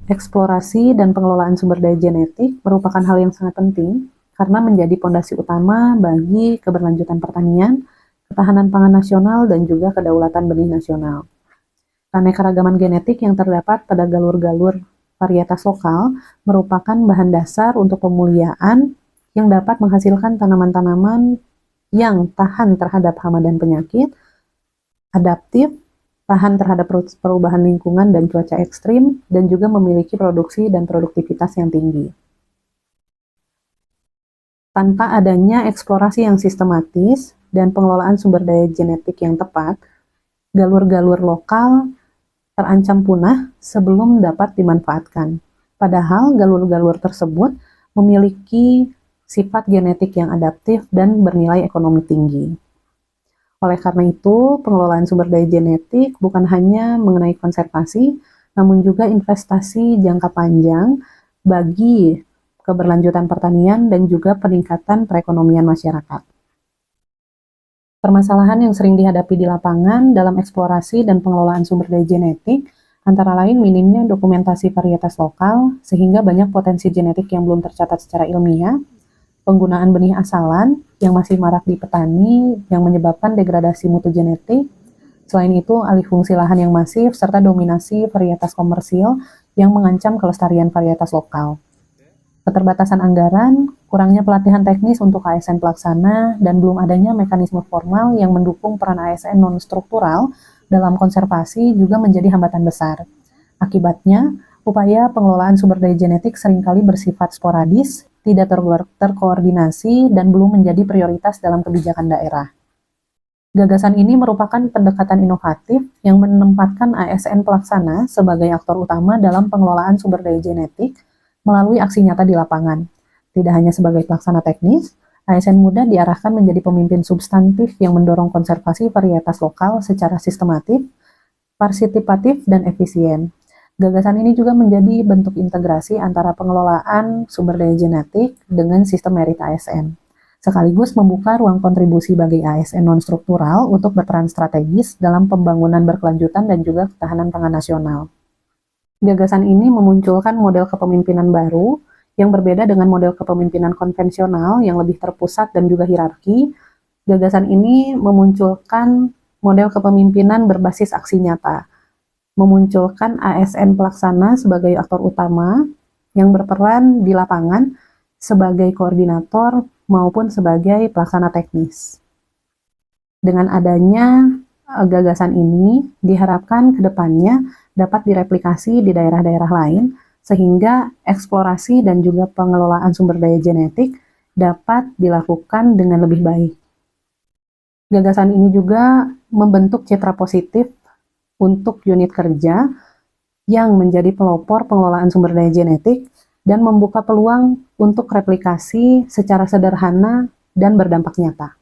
Eksplorasi dan pengelolaan sumber daya genetik merupakan hal yang sangat penting karena menjadi fondasi utama bagi keberlanjutan pertanian, ketahanan pangan nasional, dan juga kedaulatan benih nasional. Keanekaragaman genetik yang terdapat pada galur-galur varietas lokal merupakan bahan dasar untuk pemuliaan yang dapat menghasilkan tanaman-tanaman yang tahan terhadap hama dan penyakit, adaptif, tahan terhadap perubahan lingkungan dan cuaca ekstrim, dan juga memiliki produksi dan produktivitas yang tinggi. Tanpa adanya eksplorasi yang sistematis dan pengelolaan sumber daya genetik yang tepat, galur-galur lokal terancam punah sebelum dapat dimanfaatkan. Padahal galur-galur tersebut memiliki sifat genetik yang adaptif dan bernilai ekonomi tinggi. Oleh karena itu, pengelolaan sumber daya genetik bukan hanya mengenai konservasi, namun juga investasi jangka panjang bagi keberlanjutan pertanian dan juga peningkatan perekonomian masyarakat. Permasalahan yang sering dihadapi di lapangan dalam eksplorasi dan pengelolaan sumber daya genetik antara lain minimnya dokumentasi varietas lokal, sehingga banyak potensi genetik yang belum tercatat secara ilmiah, penggunaan benih asalan yang masih marak di petani yang menyebabkan degradasi mutu genetik. Selain itu, alih fungsi lahan yang masif serta dominasi varietas komersil yang mengancam kelestarian varietas lokal. Keterbatasan anggaran, kurangnya pelatihan teknis untuk ASN pelaksana, dan belum adanya mekanisme formal yang mendukung peran ASN non-struktural dalam konservasi juga menjadi hambatan besar. Akibatnya, upaya pengelolaan sumber daya genetik seringkali bersifat sporadis, tidak terkoordinasi, dan belum menjadi prioritas dalam kebijakan daerah. Gagasan ini merupakan pendekatan inovatif yang menempatkan ASN pelaksana sebagai aktor utama dalam pengelolaan sumber daya genetik melalui aksi nyata di lapangan. Tidak hanya sebagai pelaksana teknis, ASN muda diarahkan menjadi pemimpin substantif yang mendorong konservasi varietas lokal secara sistematif, partisipatif, dan efisien. Gagasan ini juga menjadi bentuk integrasi antara pengelolaan sumber daya genetik dengan sistem merit ASN, sekaligus membuka ruang kontribusi bagi ASN non-struktural untuk berperan strategis dalam pembangunan berkelanjutan dan juga ketahanan pangan nasional. Gagasan ini memunculkan model kepemimpinan baru yang berbeda dengan model kepemimpinan konvensional yang lebih terpusat dan juga hierarki. Gagasan ini memunculkan model kepemimpinan berbasis aksi nyata, memunculkan ASN pelaksana sebagai aktor utama yang berperan di lapangan sebagai koordinator maupun sebagai pelaksana teknis. Dengan adanya gagasan ini, diharapkan ke depannya dapat direplikasi di daerah-daerah lain, sehingga eksplorasi dan juga pengelolaan sumber daya genetik dapat dilakukan dengan lebih baik. Gagasan ini juga membentuk citra positif untuk unit kerja yang menjadi pelopor pengelolaan sumber daya genetik dan membuka peluang untuk replikasi secara sederhana dan berdampak nyata.